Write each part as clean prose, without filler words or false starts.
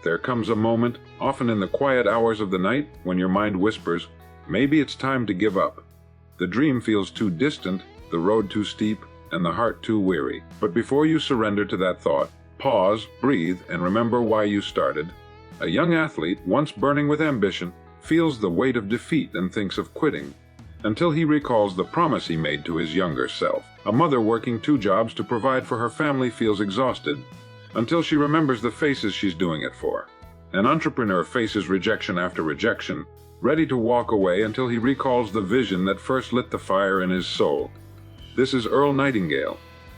There comes a moment, often in the quiet hours of the night, when your mind whispers, maybe it's time to give up. The dream feels too distant, the road too steep, and the heart too weary. But before you surrender to that thought, pause, breathe, and remember why you started. A young athlete, once burning with ambition, feels the weight of defeat and thinks of quitting, until he recalls the promise he made to his younger self. A mother working 2 jobs to provide for her family feels exhausted, until she remembers the faces she's doing it for. An entrepreneur faces rejection after rejection, ready to walk away until he recalls the vision that first lit the fire in his soul. This is Earl Nightingale,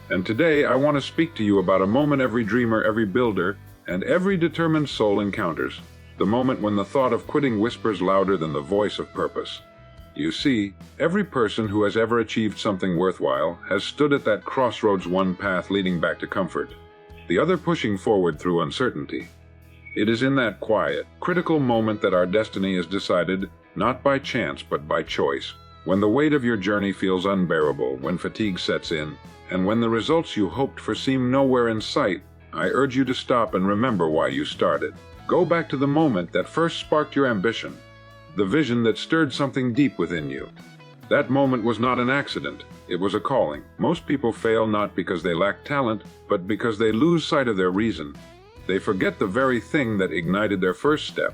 and today I want to speak to you about a moment every dreamer, every builder, and every determined soul encounters. The moment when the thought of quitting whispers louder than the voice of purpose. You see, every person who has ever achieved something worthwhile has stood at that crossroads, one path leading back to comfort, the other pushing forward through uncertainty. It is in that quiet, critical moment that our destiny is decided, not by chance but by choice. When the weight of your journey feels unbearable, when fatigue sets in, and when the results you hoped for seem nowhere in sight, I urge you to stop and remember why you started. Go back to the moment that first sparked your ambition, the vision that stirred something deep within you. That moment was not an accident, it was a calling. Most people fail not because they lack talent, but because they lose sight of their reason. They forget the very thing that ignited their first step.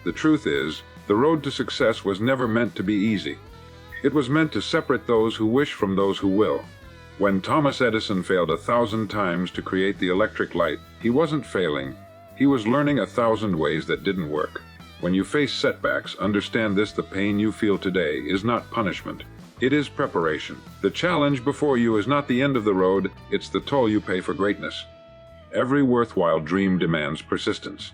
The truth is, the road to success was never meant to be easy. It was meant to separate those who wish from those who will. When Thomas Edison failed 1,000 times to create the electric light, he wasn't failing. He was learning 1,000 ways that didn't work. When you face setbacks, understand this: the pain you feel today is not punishment. It is preparation. The challenge before you is not the end of the road, it's the toll you pay for greatness. Every worthwhile dream demands persistence.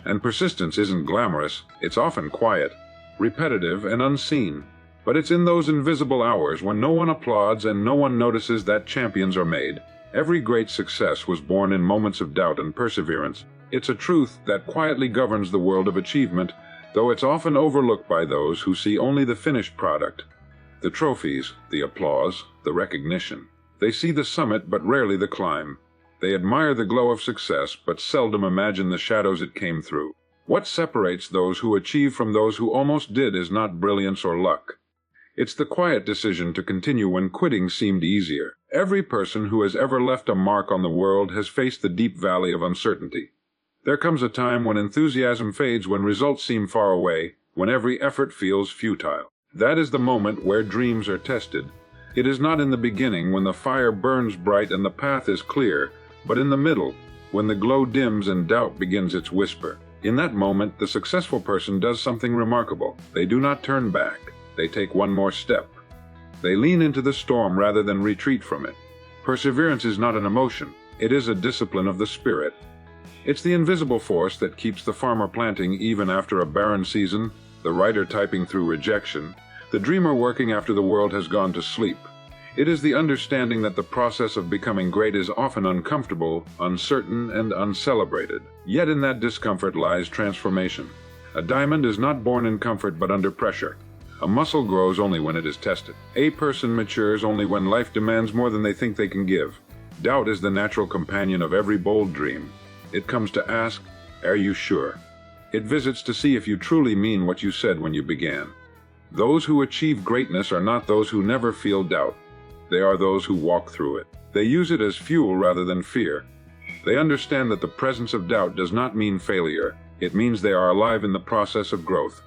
And persistence isn't glamorous, it's often quiet, repetitive, and unseen. But it's in those invisible hours when no one applauds and no one notices that champions are made. Every great success was born in moments of doubt and perseverance. It's a truth that quietly governs the world of achievement, though it's often overlooked by those who see only the finished product. The trophies, the applause, the recognition. They see the summit but rarely the climb. They admire the glow of success but seldom imagine the shadows it came through. What separates those who achieve from those who almost did is not brilliance or luck. It's the quiet decision to continue when quitting seemed easier. Every person who has ever left a mark on the world has faced the deep valley of uncertainty. There comes a time when enthusiasm fades, when results seem far away, when every effort feels futile. That is the moment where dreams are tested. It is not in the beginning, when the fire burns bright and the path is clear, but in the middle, when the glow dims and doubt begins its whisper. In that moment, the successful person does something remarkable. They do not turn back. They take one more step. They lean into the storm rather than retreat from it. Perseverance is not an emotion. It is a discipline of the spirit. It's the invisible force that keeps the farmer planting even after a barren season, the writer typing through rejection, the dreamer working after the world has gone to sleep. It is the understanding that the process of becoming great is often uncomfortable, uncertain, and uncelebrated. Yet in that discomfort lies transformation. A diamond is not born in comfort but under pressure. A muscle grows only when it is tested. A person matures only when life demands more than they think they can give. Doubt is the natural companion of every bold dream. It comes to ask, are you sure? It visits to see if you truly mean what you said when you began. Those who achieve greatness are not those who never feel doubt. They are those who walk through it. They use it as fuel rather than fear. They understand that the presence of doubt does not mean failure. It means they are alive in the process of growth.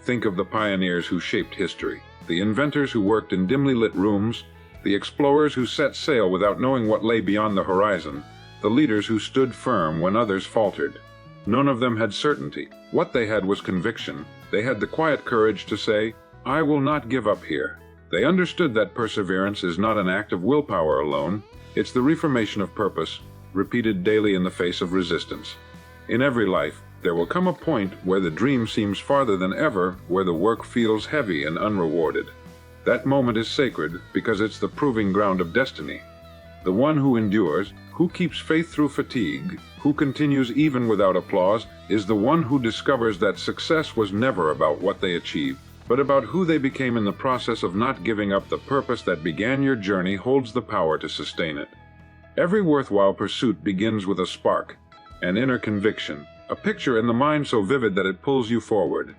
Think of the pioneers who shaped history, the inventors who worked in dimly lit rooms, the explorers who set sail without knowing what lay beyond the horizon, the leaders who stood firm when others faltered. None of them had certainty. What they had was conviction. They had the quiet courage to say, I will not give up here. They understood that perseverance is not an act of willpower alone. It's the reformation of purpose, repeated daily in the face of resistance. In every life, there will come a point where the dream seems farther than ever, where the work feels heavy and unrewarded. That moment is sacred because it's the proving ground of destiny. The one who endures, who keeps faith through fatigue, who continues even without applause, is the one who discovers that success was never about what they achieved, but about who they became in the process of not giving up. The purpose that began your journey holds the power to sustain it. Every worthwhile pursuit begins with a spark, an inner conviction, a picture in the mind so vivid that it pulls you forward.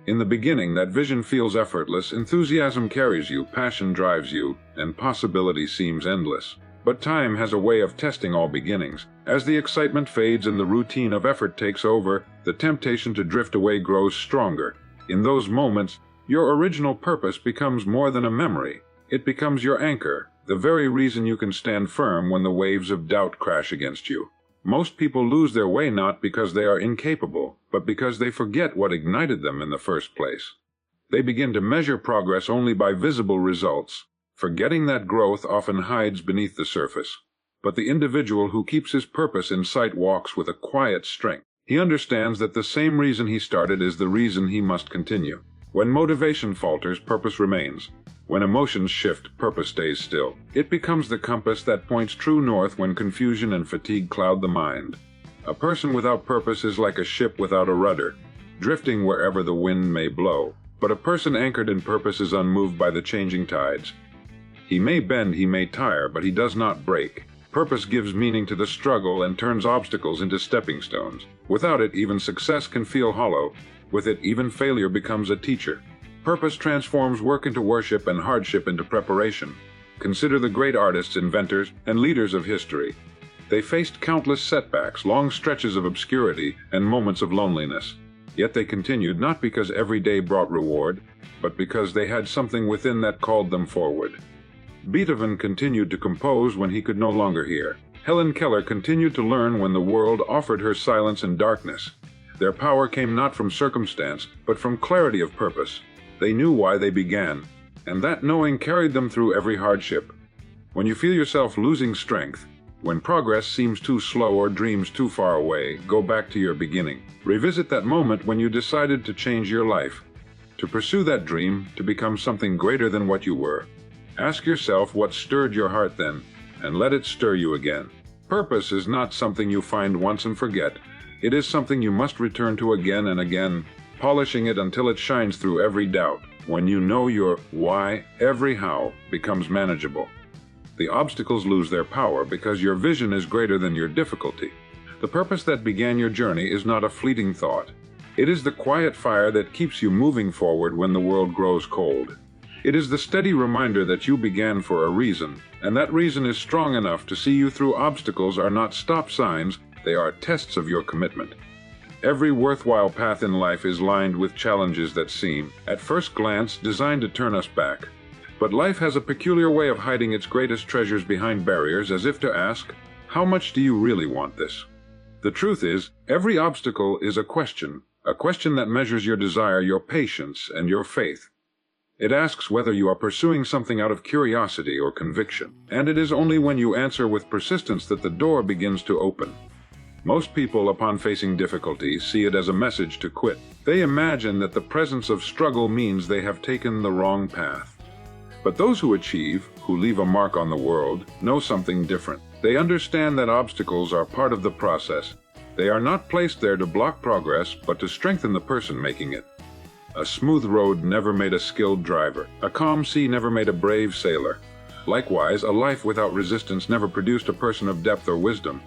In the beginning, that vision feels effortless, enthusiasm carries you, passion drives you, and possibility seems endless. But time has a way of testing all beginnings. As the excitement fades and the routine of effort takes over, the temptation to drift away grows stronger. In those moments, your original purpose becomes more than a memory. It becomes your anchor, the very reason you can stand firm when the waves of doubt crash against you. Most people lose their way not because they are incapable, but because they forget what ignited them in the first place. They begin to measure progress only by visible results, forgetting that growth often hides beneath the surface. But the individual who keeps his purpose in sight walks with a quiet strength. He understands that the same reason he started is the reason he must continue. When motivation falters, purpose remains. When emotions shift, purpose stays still. It becomes the compass that points true north when confusion and fatigue cloud the mind. A person without purpose is like a ship without a rudder, drifting wherever the wind may blow. But a person anchored in purpose is unmoved by the changing tides. He may bend, he may tire, but he does not break. Purpose gives meaning to the struggle and turns obstacles into stepping stones. Without it, even success can feel hollow. With it, even failure becomes a teacher. Purpose transforms work into worship and hardship into preparation. Consider the great artists, inventors, and leaders of history. They faced countless setbacks, long stretches of obscurity, and moments of loneliness. Yet they continued not because every day brought reward, but because they had something within that called them forward. Beethoven continued to compose when he could no longer hear. Helen Keller continued to learn when the world offered her silence and darkness. Their power came not from circumstance, but from clarity of purpose. They knew why they began, and that knowing carried them through every hardship. When you feel yourself losing strength, when progress seems too slow or dreams too far away, go back to your beginning. Revisit that moment when you decided to change your life, to pursue that dream, to become something greater than what you were. Ask yourself what stirred your heart then, and let it stir you again. Purpose is not something you find once and forget. It is something you must return to again and again, polishing it until it shines through every doubt. When you know your why, every how becomes manageable. The obstacles lose their power because your vision is greater than your difficulty. The purpose that began your journey is not a fleeting thought. It is the quiet fire that keeps you moving forward when the world grows cold. It is the steady reminder that you began for a reason, and that reason is strong enough to see you through. Obstacles are not stop signs, they are tests of your commitment. Every worthwhile path in life is lined with challenges that seem, at first glance, designed to turn us back. But life has a peculiar way of hiding its greatest treasures behind barriers, as if to ask, how much do you really want this? The truth is, every obstacle is a question that measures your desire, your patience, and your faith. It asks whether you are pursuing something out of curiosity or conviction, and it is only when you answer with persistence that the door begins to open. Most people, upon facing difficulty, see it as a message to quit. They imagine that the presence of struggle means they have taken the wrong path. But those who achieve, who leave a mark on the world, know something different. They understand that obstacles are part of the process. They are not placed there to block progress, but to strengthen the person making it. A smooth road never made a skilled driver. A calm sea never made a brave sailor. Likewise, a life without resistance never produced a person of depth or wisdom.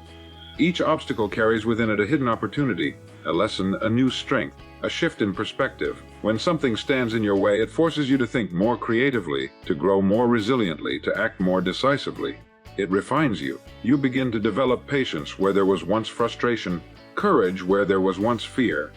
Each obstacle carries within it a hidden opportunity, a lesson, a new strength, a shift in perspective. When something stands in your way, it forces you to think more creatively, to grow more resiliently, to act more decisively. It refines you. You begin to develop patience where there was once frustration, courage where there was once fear,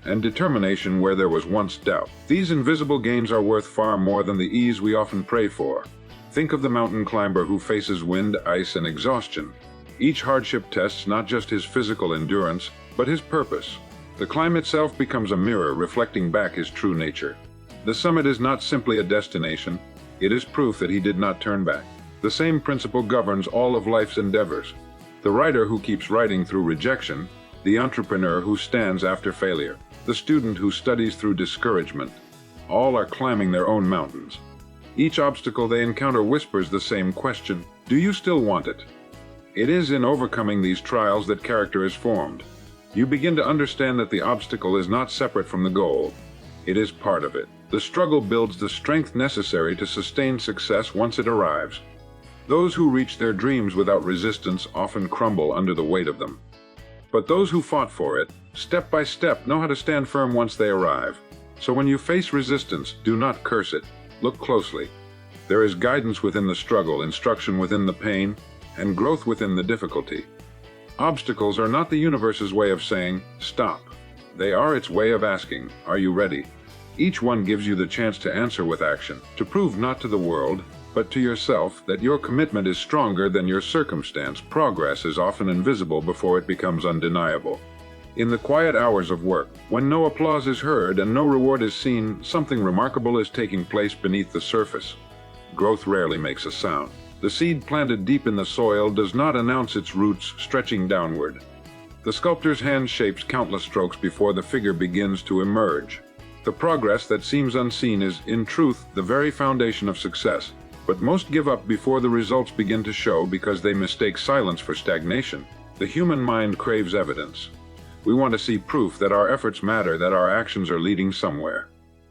and determination where there was once doubt. These invisible gains are worth far more than the ease we often pray for. Think of the mountain climber who faces wind, ice, and exhaustion. Each hardship tests not just his physical endurance, but his purpose. The climb itself becomes a mirror reflecting back his true nature. The summit is not simply a destination, it is proof that he did not turn back. The same principle governs all of life's endeavors. The writer who keeps writing through rejection, the entrepreneur who stands after failure, the student who studies through discouragement, all are climbing their own mountains. Each obstacle they encounter whispers the same question: do you still want it? It is in overcoming these trials that character is formed. You begin to understand that the obstacle is not separate from the goal. It is part of it. The struggle builds the strength necessary to sustain success once it arrives. Those who reach their dreams without resistance often crumble under the weight of them. But those who fought for it, step by step, know how to stand firm once they arrive. So when you face resistance, do not curse it. Look closely. There is guidance within the struggle, instruction within the pain, and growth within the difficulty. Obstacles are not the universe's way of saying, stop. They are its way of asking, are you ready? Each one gives you the chance to answer with action, to prove not to the world, but to yourself that your commitment is stronger than your circumstance. Progress is often invisible before it becomes undeniable. In the quiet hours of work, when no applause is heard and no reward is seen, something remarkable is taking place beneath the surface. Growth rarely makes a sound. The seed planted deep in the soil does not announce its roots stretching downward. The sculptor's hand shapes countless strokes before the figure begins to emerge. The progress that seems unseen is, in truth, the very foundation of success. But most give up before the results begin to show because they mistake silence for stagnation. The human mind craves evidence. We want to see proof that our efforts matter, that our actions are leading somewhere.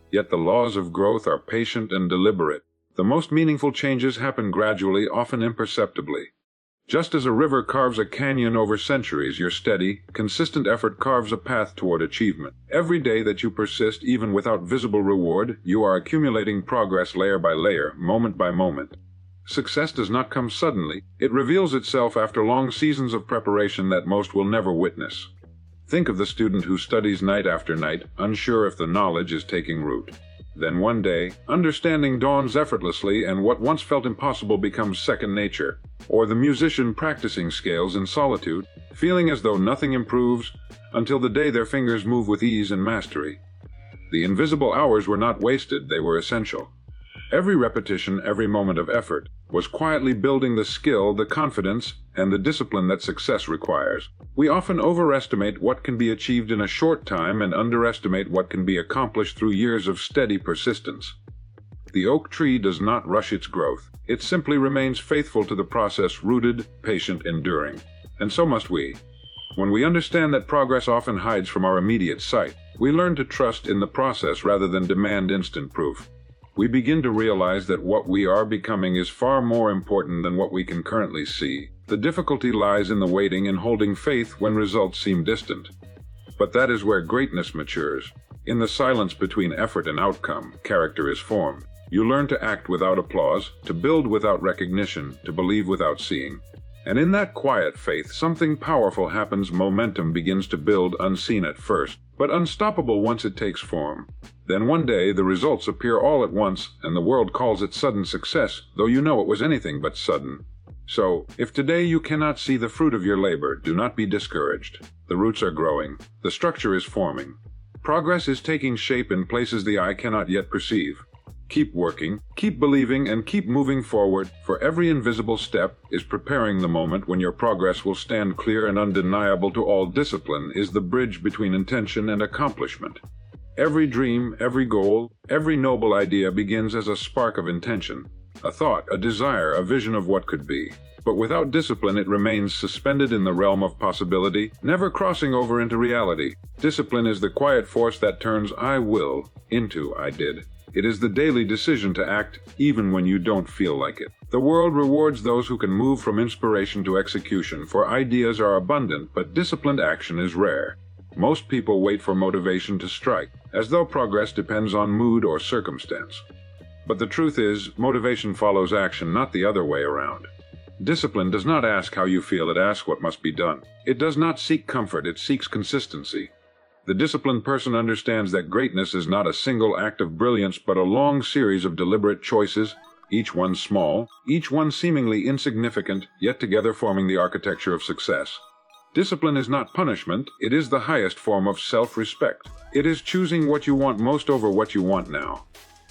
Yet the laws of growth are patient and deliberate. The most meaningful changes happen gradually, often imperceptibly. Just as a river carves a canyon over centuries, your steady, consistent effort carves a path toward achievement. Every day that you persist, even without visible reward, you are accumulating progress layer by layer, moment by moment. Success does not come suddenly. It reveals itself after long seasons of preparation that most will never witness. Think of the student who studies night after night, unsure if the knowledge is taking root. Then one day, understanding dawns effortlessly and what once felt impossible becomes second nature. Or the musician practicing scales in solitude, feeling as though nothing improves, until the day their fingers move with ease and mastery. The invisible hours were not wasted, they were essential. Every repetition, every moment of effort, was quietly building the skill, the confidence, and the discipline that success requires. We often overestimate what can be achieved in a short time and underestimate what can be accomplished through years of steady persistence. The oak tree does not rush its growth. It simply remains faithful to the process, rooted, patient, enduring. And so must we. When we understand that progress often hides from our immediate sight, we learn to trust in the process rather than demand instant proof. We begin to realize that what we are becoming is far more important than what we can currently see. The difficulty lies in the waiting and holding faith when results seem distant. But that is where greatness matures. In the silence between effort and outcome, character is formed. You learn to act without applause, to build without recognition, to believe without seeing. And in that quiet faith, something powerful happens. Momentum begins to build, unseen at first, but unstoppable once it takes form. Then one day the results appear all at once, and the world calls it sudden success, though you know it was anything but sudden. So, if today you cannot see the fruit of your labor, do not be discouraged. The roots are growing. The structure is forming. Progress is taking shape in places the eye cannot yet perceive. Keep working, keep believing, and keep moving forward, for every invisible step is preparing the moment when your progress will stand clear and undeniable to all. Discipline is the bridge between intention and accomplishment. Every dream, every goal, every noble idea begins as a spark of intention, a thought, a desire, a vision of what could be. But without discipline, it remains suspended in the realm of possibility, never crossing over into reality. Discipline is the quiet force that turns "I will" into "I did." It is the daily decision to act even when you don't feel like it. The world rewards those who can move from inspiration to execution, for ideas are abundant, but disciplined action is rare. Most people wait for motivation to strike, as though progress depends on mood or circumstance. But the truth is, motivation follows action, not the other way around. Discipline does not ask how you feel, it asks what must be done. It does not seek comfort, it seeks consistency. The disciplined person understands that greatness is not a single act of brilliance, but a long series of deliberate choices, each one small, each one seemingly insignificant, yet together forming the architecture of success. Discipline is not punishment, it is the highest form of self-respect. It is choosing what you want most over what you want now.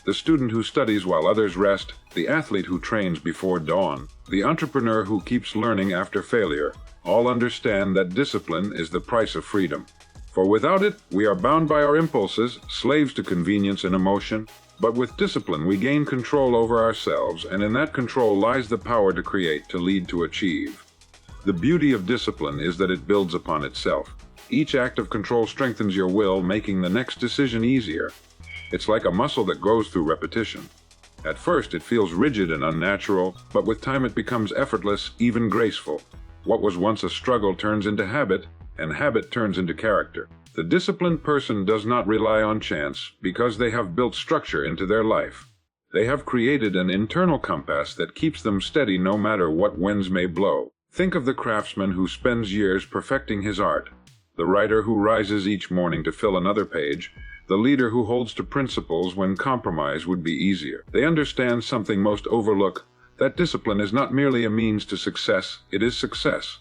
The student who studies while others rest, the athlete who trains before dawn, the entrepreneur who keeps learning after failure, all understand that discipline is the price of freedom. For without it, we are bound by our impulses, slaves to convenience and emotion. But with discipline, we gain control over ourselves, and in that control lies the power to create, to lead, to achieve. The beauty of discipline is that it builds upon itself. Each act of control strengthens your will, making the next decision easier. It's like a muscle that grows through repetition. At first, it feels rigid and unnatural, but with time it becomes effortless, even graceful. What was once a struggle turns into habit, and habit turns into character. The disciplined person does not rely on chance because they have built structure into their life. They have created an internal compass that keeps them steady no matter what winds may blow. Think of the craftsman who spends years perfecting his art, the writer who rises each morning to fill another page, the leader who holds to principles when compromise would be easier. They understand something most overlook, that discipline is not merely a means to success, it is success.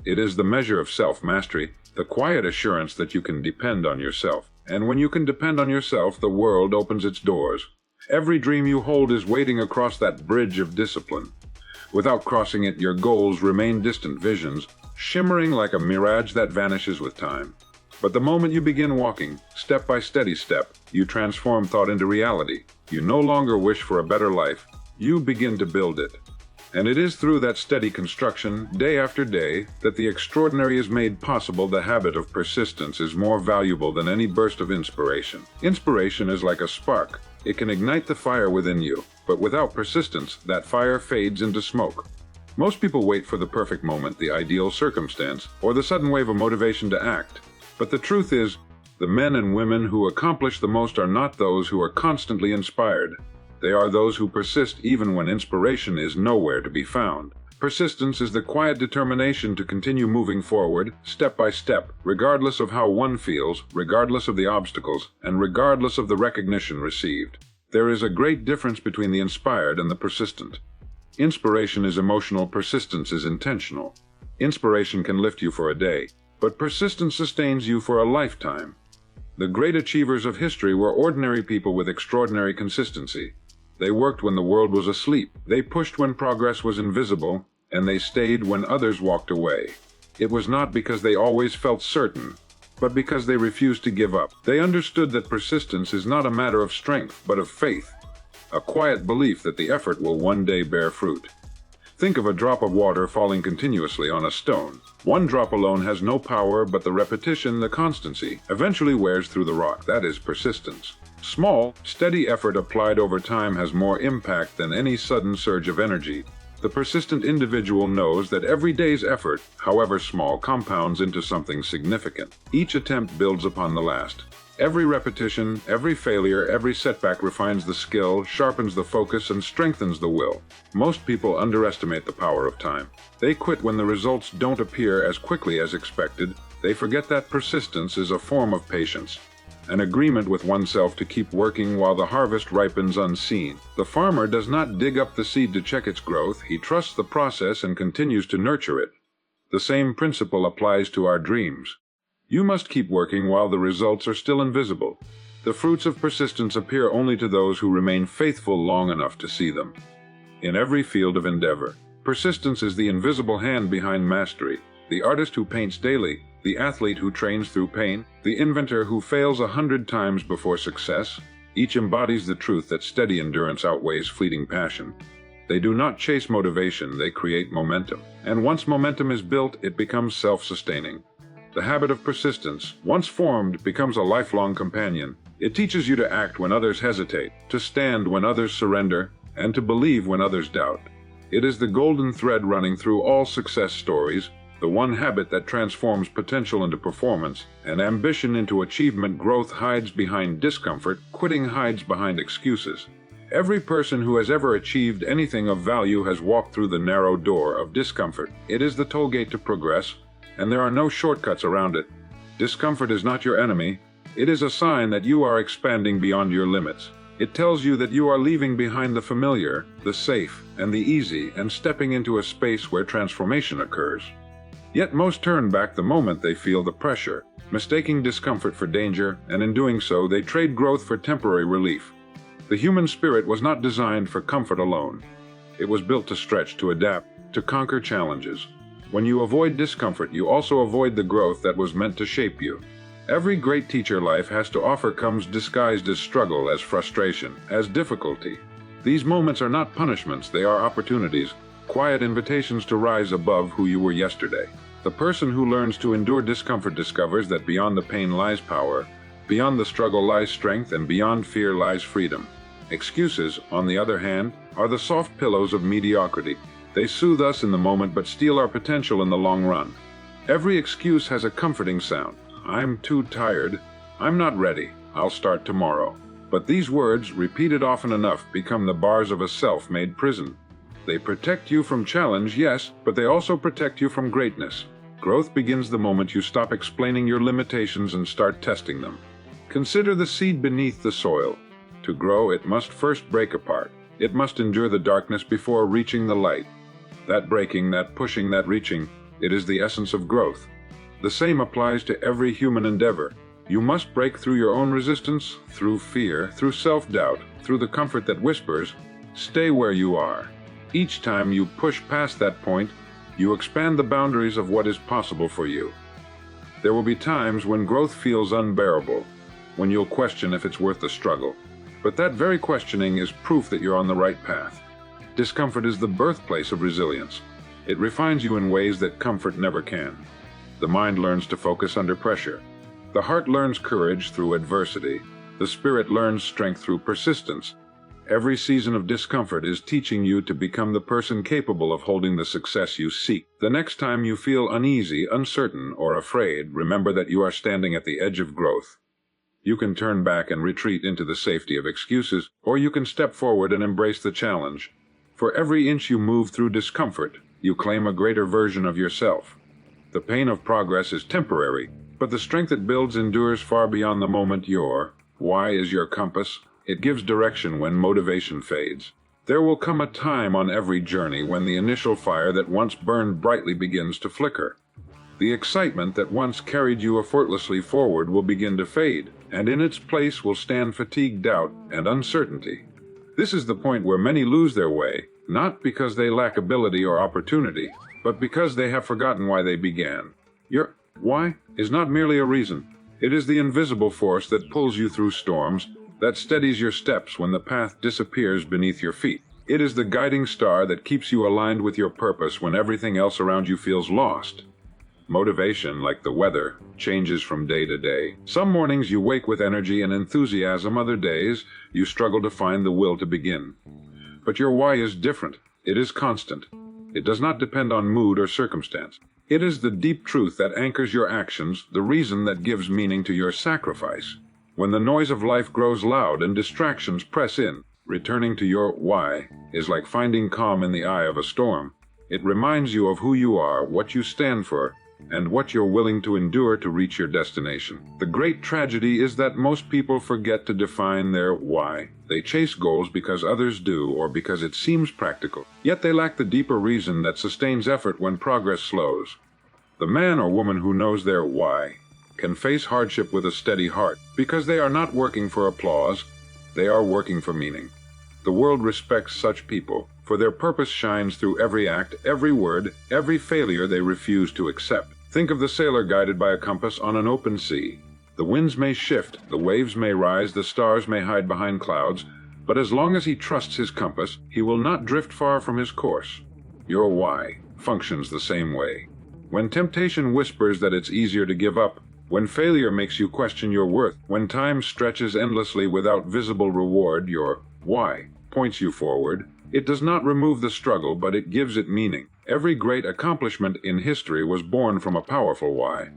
It is the measure of self-mastery, the quiet assurance that you can depend on yourself. And when you can depend on yourself, the world opens its doors. Every dream you hold is waiting across that bridge of discipline. Without crossing it, your goals remain distant visions, shimmering like a mirage that vanishes with time. But the moment you begin walking, step by steady step, you transform thought into reality. You no longer wish for a better life, you begin to build it. And it is through that steady construction, day after day, that the extraordinary is made possible. The habit of persistence is more valuable than any burst of inspiration. Inspiration is like a spark. It can ignite the fire within you, but without persistence, that fire fades into smoke. Most people wait for the perfect moment, the ideal circumstance, or the sudden wave of motivation to act. But the truth is, the men and women who accomplish the most are not those who are constantly inspired. They are those who persist even when inspiration is nowhere to be found. Persistence is the quiet determination to continue moving forward, step by step, regardless of how one feels, regardless of the obstacles, and regardless of the recognition received. There is a great difference between the inspired and the persistent. Inspiration is emotional, persistence is intentional. Inspiration can lift you for a day, but persistence sustains you for a lifetime. The great achievers of history were ordinary people with extraordinary consistency. They worked when the world was asleep, they pushed when progress was invisible, and they stayed when others walked away. It was not because they always felt certain, but because they refused to give up. They understood that persistence is not a matter of strength, but of faith, a quiet belief that the effort will one day bear fruit. Think of a drop of water falling continuously on a stone. One drop alone has no power, but the repetition, the constancy, eventually wears through the rock. That is persistence. Small, steady effort applied over time has more impact than any sudden surge of energy. The persistent individual knows that every day's effort, however small, compounds into something significant. Each attempt builds upon the last. Every repetition, every failure, every setback refines the skill, sharpens the focus, and strengthens the will. Most people underestimate the power of time. They quit when the results don't appear as quickly as expected. They forget that persistence is a form of patience, an agreement with oneself to keep working while the harvest ripens unseen. The farmer does not dig up the seed to check its growth, he trusts the process and continues to nurture it. The same principle applies to our dreams. You must keep working while the results are still invisible. The fruits of persistence appear only to those who remain faithful long enough to see them. In every field of endeavor, persistence is the invisible hand behind mastery, the artist who paints daily, the athlete who trains through pain, the inventor who fails 100 times before success. Each embodies the truth that steady endurance outweighs fleeting passion. They do not chase motivation, they create momentum. And once momentum is built, it becomes self-sustaining. The habit of persistence, once formed, becomes a lifelong companion. It teaches you to act when others hesitate, to stand when others surrender, and to believe when others doubt. It is the golden thread running through all success stories, the one habit that transforms potential into performance, and ambition into achievement. Growth hides behind discomfort, quitting hides behind excuses. Every person who has ever achieved anything of value has walked through the narrow door of discomfort. It is the toll gate to progress, and there are no shortcuts around it. Discomfort is not your enemy. It is a sign that you are expanding beyond your limits. It tells you that you are leaving behind the familiar, the safe, and the easy, and stepping into a space where transformation occurs. Yet most turn back the moment they feel the pressure, mistaking discomfort for danger, and in doing so, they trade growth for temporary relief. The human spirit was not designed for comfort alone. It was built to stretch, to adapt, to conquer challenges. When you avoid discomfort, you also avoid the growth that was meant to shape you. Every great teacher life has to offer comes disguised as struggle, as frustration, as difficulty. These moments are not punishments, they are opportunities, quiet invitations to rise above who you were yesterday. The person who learns to endure discomfort discovers that beyond the pain lies power, beyond the struggle lies strength, and beyond fear lies freedom. Excuses, on the other hand, are the soft pillows of mediocrity. They soothe us in the moment but steal our potential in the long run. Every excuse has a comforting sound. I'm too tired. I'm not ready. I'll start tomorrow. But these words, repeated often enough, become the bars of a self-made prison. They protect you from challenge, yes, but they also protect you from greatness. Growth begins the moment you stop explaining your limitations and start testing them. Consider the seed beneath the soil. To grow, it must first break apart. It must endure the darkness before reaching the light. That breaking, that pushing, that reaching, it is the essence of growth. The same applies to every human endeavor. You must break through your own resistance, through fear, through self-doubt, through the comfort that whispers, stay where you are. Each time you push past that point, you expand the boundaries of what is possible for you. There will be times when growth feels unbearable, when you'll question if it's worth the struggle. But that very questioning is proof that you're on the right path. Discomfort is the birthplace of resilience. It refines you in ways that comfort never can. The mind learns to focus under pressure. The heart learns courage through adversity. The spirit learns strength through persistence. Every season of discomfort is teaching you to become the person capable of holding the success you seek. The next time you feel uneasy, uncertain, or afraid, remember that you are standing at the edge of growth. You can turn back and retreat into the safety of excuses, or you can step forward and embrace the challenge. For every inch you move through discomfort, you claim a greater version of yourself. The pain of progress is temporary, but the strength it builds endures far beyond the moment. Your why is your compass. It gives direction when motivation fades. There will come a time on every journey when the initial fire that once burned brightly begins to flicker. The excitement that once carried you effortlessly forward will begin to fade, and in its place will stand fatigued doubt and uncertainty. This is the point where many lose their way, not because they lack ability or opportunity, but because they have forgotten why they began. Your why is not merely a reason. It is the invisible force that pulls you through storms, that steadies your steps when the path disappears beneath your feet. It is the guiding star that keeps you aligned with your purpose when everything else around you feels lost. Motivation, like the weather, changes from day to day. Some mornings you wake with energy and enthusiasm, other days you struggle to find the will to begin. But your why is different. It is constant. It does not depend on mood or circumstance. It is the deep truth that anchors your actions, the reason that gives meaning to your sacrifice. When the noise of life grows loud and distractions press in, returning to your why is like finding calm in the eye of a storm. It reminds you of who you are, what you stand for, and what you're willing to endure to reach your destination. The great tragedy is that most people forget to define their why. They chase goals because others do or because it seems practical. Yet they lack the deeper reason that sustains effort when progress slows. The man or woman who knows their why can face hardship with a steady heart because they are not working for applause, they are working for meaning. The world respects such people, for their purpose shines through every act, every word, every failure they refuse to accept. Think of the sailor guided by a compass on an open sea. The winds may shift, the waves may rise, the stars may hide behind clouds, but as long as he trusts his compass, he will not drift far from his course. Your why functions the same way. When temptation whispers that it's easier to give up, when failure makes you question your worth, when time stretches endlessly without visible reward, your why points you forward. It does not remove the struggle, but it gives it meaning. Every great accomplishment in history was born from a powerful why.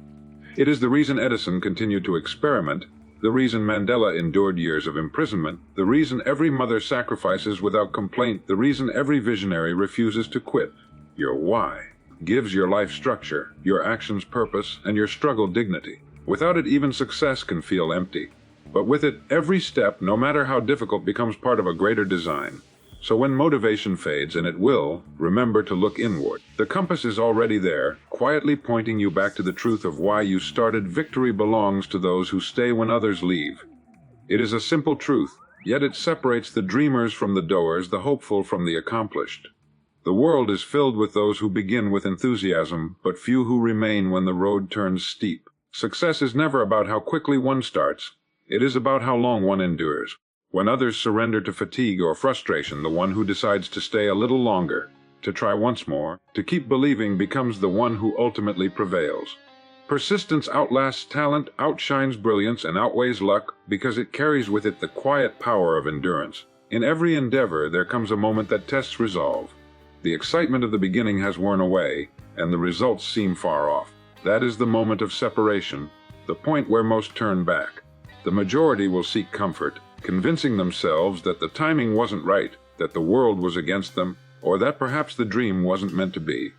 It is the reason Edison continued to experiment, the reason Mandela endured years of imprisonment, the reason every mother sacrifices without complaint, the reason every visionary refuses to quit. Your why gives your life structure, your actions purpose, and your struggle dignity. Without it, even success can feel empty. But with it, every step, no matter how difficult, becomes part of a greater design. So when motivation fades, and it will, remember to look inward. The compass is already there, quietly pointing you back to the truth of why you started. Victory belongs to those who stay when others leave. It is a simple truth, yet it separates the dreamers from the doers, the hopeful from the accomplished. The world is filled with those who begin with enthusiasm, but few who remain when the road turns steep. Success is never about how quickly one starts. It is about how long one endures. When others surrender to fatigue or frustration, the one who decides to stay a little longer, to try once more, to keep believing, becomes the one who ultimately prevails. Persistence outlasts talent, outshines brilliance, and outweighs luck because it carries with it the quiet power of endurance. In every endeavor, there comes a moment that tests resolve. The excitement of the beginning has worn away, and the results seem far off. That is the moment of separation, the point where most turn back. The majority will seek comfort, convincing themselves that the timing wasn't right, that the world was against them, or that perhaps the dream wasn't meant to be.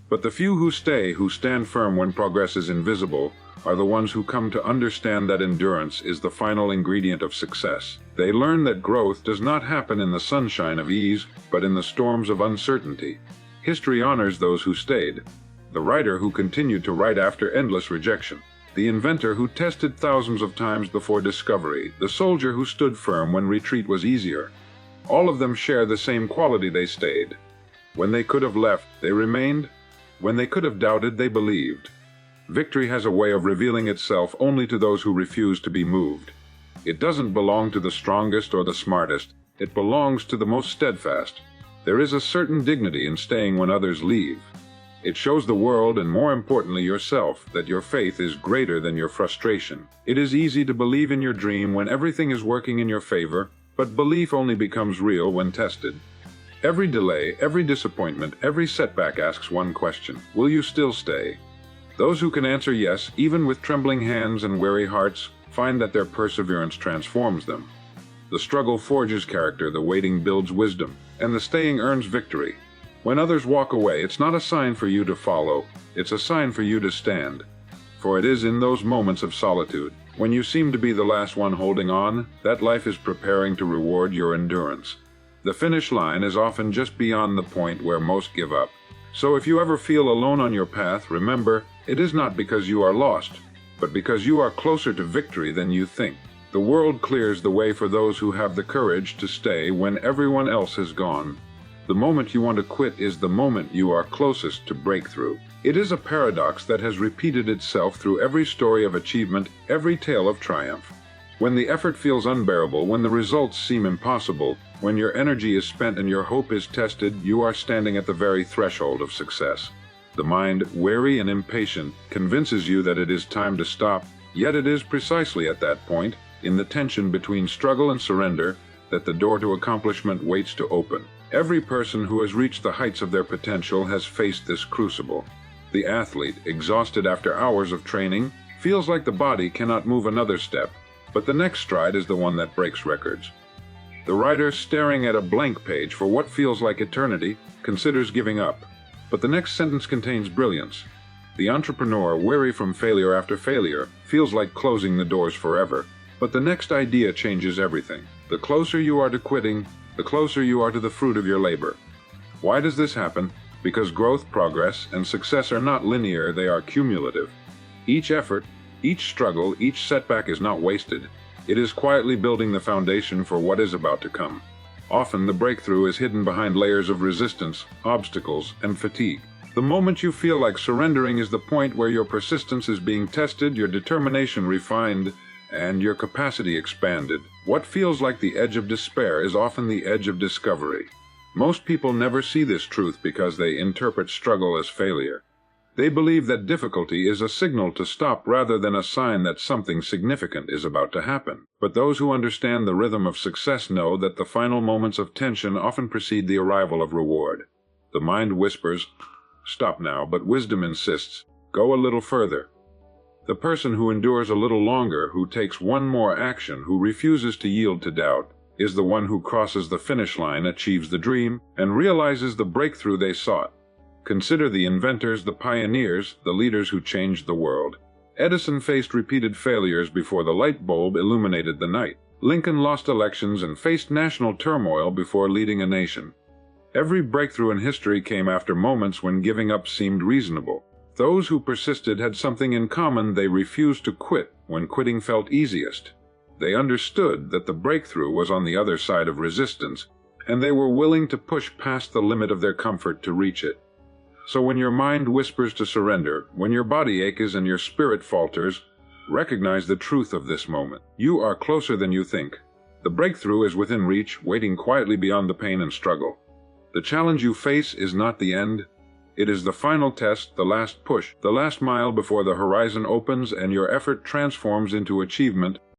But the few who stay, who stand firm when progress is invisible, are the ones who come to understand that endurance is the final ingredient of success. They learn that growth does not happen in the sunshine of ease, but in the storms of uncertainty. History honors those who stayed. The writer who continued to write after endless rejection. The inventor who tested thousands of times before discovery. The soldier who stood firm when retreat was easier. All of them share the same quality: they stayed. When they could have left, they remained. When they could have doubted, they believed. Victory has a way of revealing itself only to those who refuse to be moved. It doesn't belong to the strongest or the smartest. It belongs to the most steadfast. There is a certain dignity in staying when others leave. It shows the world, and more importantly yourself, that your faith is greater than your frustration. It is easy to believe in your dream when everything is working in your favor, but belief only becomes real when tested. Every delay, every disappointment, every setback asks one question: will you still stay? Those who can answer yes, even with trembling hands and weary hearts, find that their perseverance transforms them. The struggle forges character, the waiting builds wisdom, and the staying earns victory. When others walk away, it's not a sign for you to follow, it's a sign for you to stand. For it is in those moments of solitude, when you seem to be the last one holding on, that life is preparing to reward your endurance. The finish line is often just beyond the point where most give up. So if you ever feel alone on your path, remember, it is not because you are lost, but because you are closer to victory than you think. The world clears the way for those who have the courage to stay when everyone else has gone. The moment you want to quit is the moment you are closest to breakthrough. It is a paradox that has repeated itself through every story of achievement, every tale of triumph. When the effort feels unbearable, when the results seem impossible, when your energy is spent and your hope is tested, you are standing at the very threshold of success. The mind, weary and impatient, convinces you that it is time to stop, yet it is precisely at that point, in the tension between struggle and surrender, that the door to accomplishment waits to open. Every person who has reached the heights of their potential has faced this crucible. The athlete, exhausted after hours of training, feels like the body cannot move another step, but the next stride is the one that breaks records. The writer, staring at a blank page for what feels like eternity, considers giving up, but the next sentence contains brilliance. The entrepreneur, weary from failure after failure, feels like closing the doors forever, but the next idea changes everything. The closer you are to quitting, the closer you are to the fruit of your labor. Why does this happen? Because growth, progress, and success are not linear, they are cumulative. Each effort, each struggle, each setback is not wasted. It is quietly building the foundation for what is about to come. Often the breakthrough is hidden behind layers of resistance, obstacles, and fatigue. The moment you feel like surrendering is the point where your persistence is being tested, your determination refined, and your capacity expanded. What feels like the edge of despair is often the edge of discovery. Most people never see this truth because they interpret struggle as failure. They believe that difficulty is a signal to stop rather than a sign that something significant is about to happen. But those who understand the rhythm of success know that the final moments of tension often precede the arrival of reward. The mind whispers, "Stop now," but wisdom insists, "Go a little further." The person who endures a little longer, who takes one more action, who refuses to yield to doubt, is the one who crosses the finish line, achieves the dream, and realizes the breakthrough they sought. Consider the inventors, the pioneers, the leaders who changed the world. Edison faced repeated failures before the light bulb illuminated the night. Lincoln lost elections and faced national turmoil before leading a nation. Every breakthrough in history came after moments when giving up seemed reasonable. Those who persisted had something in common: they refused to quit when quitting felt easiest. They understood that the breakthrough was on the other side of resistance, and they were willing to push past the limit of their comfort to reach it. So when your mind whispers to surrender, when your body aches and your spirit falters, recognize the truth of this moment. You are closer than you think. The breakthrough is within reach, waiting quietly beyond the pain and struggle. The challenge you face is not the end. It is the final test, the last push, the last mile before the horizon opens and your effort transforms into achievement,